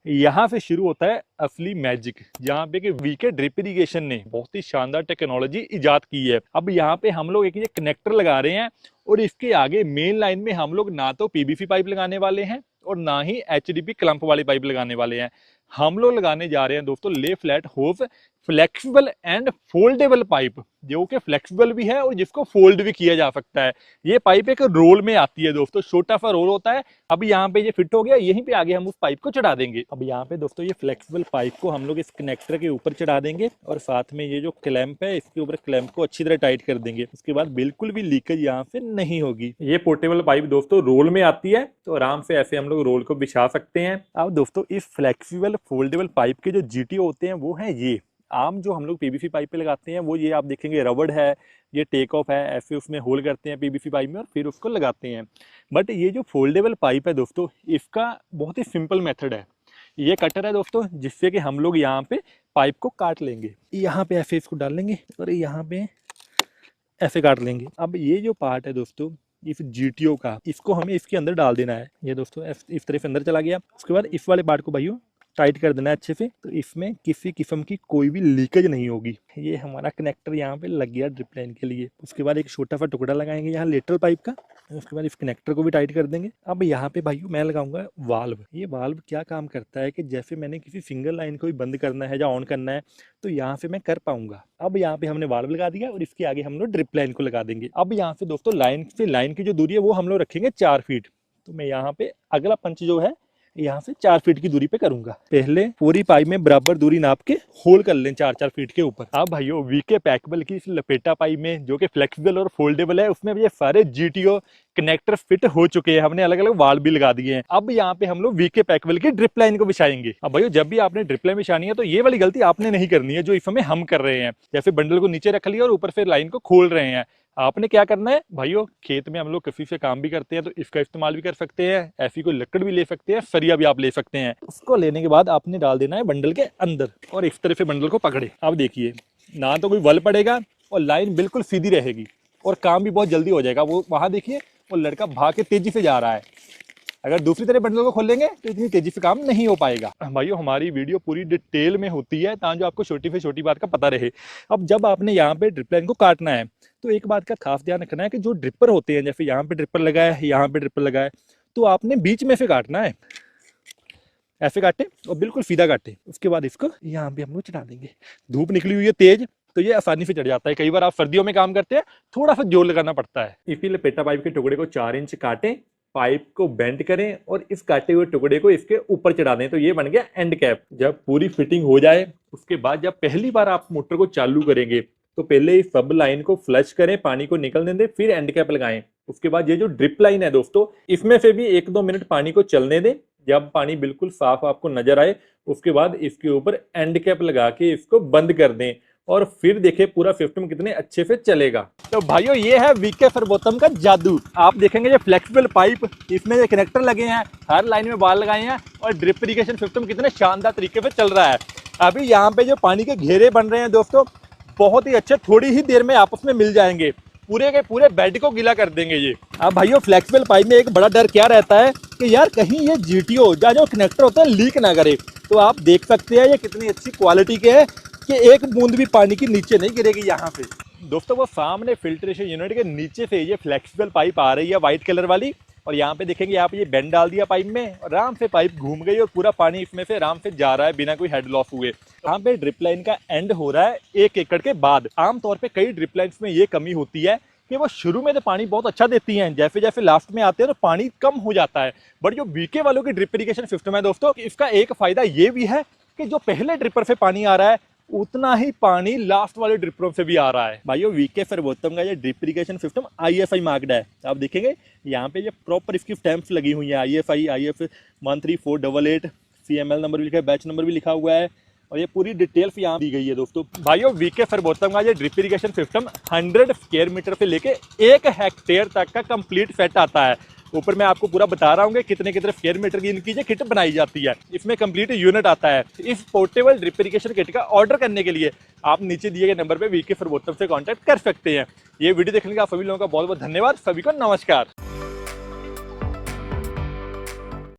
यहाँ से शुरू होता है असली मैजिक, जहाँ पे कि वीके ड्रिप इरिगेशन ने बहुत ही शानदार टेक्नोलॉजी इजाद की है। अब यहाँ पे हम लोग एक ये कनेक्टर लगा रहे हैं और इसके आगे मेन लाइन में हम लोग ना तो पीवीसी पाइप लगाने वाले हैं और ना ही एचडीपी क्लम्प वाली पाइप लगाने वाले हैं। हम लोग लगाने जा रहे हैं दोस्तों ले फ्लैट होस फ्लेक्सिबल एंड फोल्डेबल पाइप, जो कि फ्लेक्सिबल भी है और जिसको फोल्ड भी किया जा सकता है। ये पाइप एक रोल में आती है दोस्तों, छोटा सा रोल होता है। अब यहाँ पे ये फिट हो गया, यहीं पे आगे हम उस पाइप को चढ़ा देंगे। अब यहाँ पे दोस्तों ये फ्लेक्सिबल पाइप को हम लोग इस कनेक्टर के ऊपर चढ़ा देंगे और साथ में ये जो क्लैंप है इसके ऊपर क्लैंप को अच्छी तरह टाइट कर देंगे। उसके बाद बिल्कुल भी लीकेज यहाँ से नहीं होगी। ये पोर्टेबल पाइप दोस्तों रोल में आती है, तो आराम से ऐसे हम लोग रोल को बिछा सकते हैं। अब दोस्तों इस फ्लेक्सिबल फोल्डेबल पाइप के जो जीटीओ होते हैं वो है ये। आम जो हम लोग पीवीसी पाइप पे लगाते हैं वो ये आप देखेंगे रबड़ है, ये टेक ऑफ है, ऐसे उसमें होल करते हैं पीवीसी पाइप में और फिर उसको लगाते हैं। बट ये जो फोल्डेबल पाइप है दोस्तों, इसका बहुत ही सिंपल मेथड है। ये कटर है दोस्तों, जिससे कि हम लोग यहाँ पे पाइप को काट लेंगे। यहाँ पे ऐसे इसको डाल लेंगे और यहाँ पे ऐसे काट लेंगे। अब ये जो पार्ट है दोस्तों इस जीटीओ का, इसको हमें इसके अंदर डाल देना है। ये दोस्तों इस तरह से अंदर चला गया। उसके बाद इस वाले पार्ट को भाइयों टाइट कर देना है अच्छे से, तो इसमें किसी किस्म की कोई भी लीकेज नहीं होगी। ये हमारा कनेक्टर यहाँ पे लग गया ड्रिप लाइन के लिए। उसके बाद एक छोटा सा टुकड़ा लगाएंगे यहाँ लेटरल पाइप का। उसके बाद इस कनेक्टर को भी टाइट कर देंगे। अब यहाँ पे भाइयों मैं लगाऊंगा वाल्व। ये वाल्व क्या काम करता है कि जैसे मैंने किसी सिंगल लाइन को भी बंद करना है या ऑन करना है तो यहाँ से मैं कर पाऊंगा। अब यहाँ पे हमने वाल्व लगा दिया और इसके आगे हम लोग ड्रिप लाइन को लगा देंगे। अब यहाँ से दोस्तों लाइन से लाइन की जो दूरी है वो हम लोग रखेंगे 4 फीट। तो मैं यहाँ पे अगला पंच जो है यहाँ से 4 फीट की दूरी पे करूंगा। पहले पूरी पाइप में बराबर दूरी नाप के होल कर लें 4-4 फीट के ऊपर। अब भाइयों वीके पैकेबल की इस लपेटा पाइप में जो कि फ्लेक्सिबल और फोल्डेबल है, उसमें ये सारे जीटीओ कनेक्टर फिट हो चुके हैं। हमने अलग अलग वाल भी लगा दिए हैं। अब यहाँ पे हम लोग वीके पैकेबल की ड्रिप लाइन को बिछाएंगे। अब भाइयों जब भी आपने ड्रिप लाइन बिछानी है तो ये वाली गलती आपने नहीं करनी है जो इस समय हम कर रहे हैं। जैसे बंडल को नीचे रख लिया और ऊपर से लाइन को खोल रहे हैं। आपने क्या करना है भाइयों, खेत में हम लोग किसी से काम भी करते हैं तो इसका इस्तेमाल भी कर सकते हैं, ऐसी कोई लकड़ भी ले सकते हैं, सरिया भी आप ले सकते हैं। उसको लेने के बाद आपने डाल देना है बंडल के अंदर और इस तरह से बंडल को पकड़े। अब देखिए ना तो कोई वल पड़ेगा और लाइन बिल्कुल सीधी रहेगी और काम भी बहुत जल्दी हो जाएगा। वो वहां देखिए वो लड़का भाग के तेजी से जा रहा है। अगर दूसरी तरह बंडल को खोलेंगे तो इतनी तेजी से काम नहीं हो पाएगा। भाइयों हमारी वीडियो पूरी डिटेल में होती है ताकि आपको छोटी से छोटी बात का पता रहे। अब जब आपने यहाँ पे ड्रिप लाइन को काटना है तो एक बात का खास ध्यान रखना है कि जो ड्रिपर होते हैं, जैसे यहाँ पे ड्रिपर लगा है, यहाँ पे ड्रिपर लगा है, तो आपने बीच में से काटना है। ऐसे काटे और बिल्कुल सीधा काटे। उसके बाद इसको यहाँ पे हम लोग चढ़ा देंगे। धूप निकली हुई है तेज तो ये आसानी से चढ़ जाता है। कई बार आप सर्दियों में काम करते हैं, थोड़ा सा जोर लगाना पड़ता है। इसीलिए पेटा पाइप के टुकड़े को 4 इंच काटें, पाइप को बेंड करें और इस काटे हुए टुकड़े को इसके ऊपर चढ़ा दें। तो ये बन गया एंड कैप। जब पूरी फिटिंग हो जाए उसके बाद जब पहली बार आप मोटर को चालू करेंगे तो पहले इस सब लाइन को फ्लश करें, पानी को निकलने दें, फिर एंड कैप लगाएं। उसके बाद ये जो ड्रिप लाइन है दोस्तों, इसमें से भी 1-2 मिनट पानी को चलने दें। जब पानी बिल्कुल साफ आपको नजर आए उसके बाद इसके ऊपर एंड कैप लगा के इसको बंद कर दें और फिर देखें पूरा सिस्टम कितने अच्छे से चलेगा। तो भाइयों ये है वीके फरबोतम का जादू। आप देखेंगे ये फ्लेक्सिबल पाइप, इसमें ये कनेक्टर लगे हैं, हर लाइन में बाल लगाए हैं और ड्रिप इरिगेशन सिस्टम कितने शानदार तरीके से चल रहा है। अभी यहाँ पे जो पानी के घेरे बन रहे हैं दोस्तों बहुत ही अच्छे, थोड़ी ही देर में आपस में मिल जाएंगे, पूरे के पूरे बेड को गीला कर देंगे ये। अब भाइयों फ्लेक्सिबल पाइप में एक बड़ा डर क्या रहता है कि यार कहीं ये जीटीओ या जो कनेक्टर होते हैं लीक ना करे। तो आप देख सकते हैं ये कितनी अच्छी क्वालिटी के हैं कि एक बूंद भी पानी की नीचे नहीं गिरेगी। यहाँ पे दोस्तों वो सामने फिल्ट्रेशन यूनिट के नीचे से ये फ्लेक्सिबल पाइप आ रही है व्हाइट कलर वाली, और यहाँ पे देखेंगे यहाँ पे ये बेंड डाल दिया पाइप में, आराम से पाइप घूम गई और पूरा पानी इसमें से आराम से जा रहा है बिना कोई हेड लॉस हुए। यहाँ पे ड्रिप लाइन का एंड हो रहा है 1 एकड़ के बाद। आमतौर पे कई ड्रिप लाइन्स में ये कमी होती है कि वो शुरू में तो पानी बहुत अच्छा देती हैं, जैसे जैसे लास्ट में आते हैं तो पानी कम हो जाता है। बट जो वीके वालों की ड्रिप इरिगेशन सिस्टम है दोस्तों, इसका एक फायदा ये भी है कि जो पहले ड्रिपर से पानी आ रहा है उतना ही पानी लास्ट वाले ड्रिपरों से भी आ रहा है। भाइयों वीके फरबोतम का ये drip irrigation system IFI marked है। आप देखेंगे यहाँ पे ये प्रॉपर इसकी स्टैंप्स लगी हुई है, IFI, IF 13488, CML नंबर भी लिखा है, बैच नंबर भी लिखा हुआ है और ये पूरी डिटेल्स यहाँ दी गई है दोस्तों। भाइयों वीके फरबोतम का ये drip irrigation system 100 square meter से लेके 1 हेक्टेयर तक का कंप्लीट सेट आता है। ऊपर मैं आपको पूरा बता रहा हूँ कि कितने कितने स्क्वायर मीटर की इनकी किट बनाई जाती है। इसमें कंप्लीट यूनिट आता है। इस पोर्टेबल ड्रिप इरिगेशन किट का ऑर्डर करने के लिए आप नीचे दिए गए नंबर पे वीके फरबोतम से कांटेक्ट कर सकते हैं। ये वीडियो देखने का आप सभी लोगों का बहुत बहुत धन्यवाद। सभी को नमस्कार।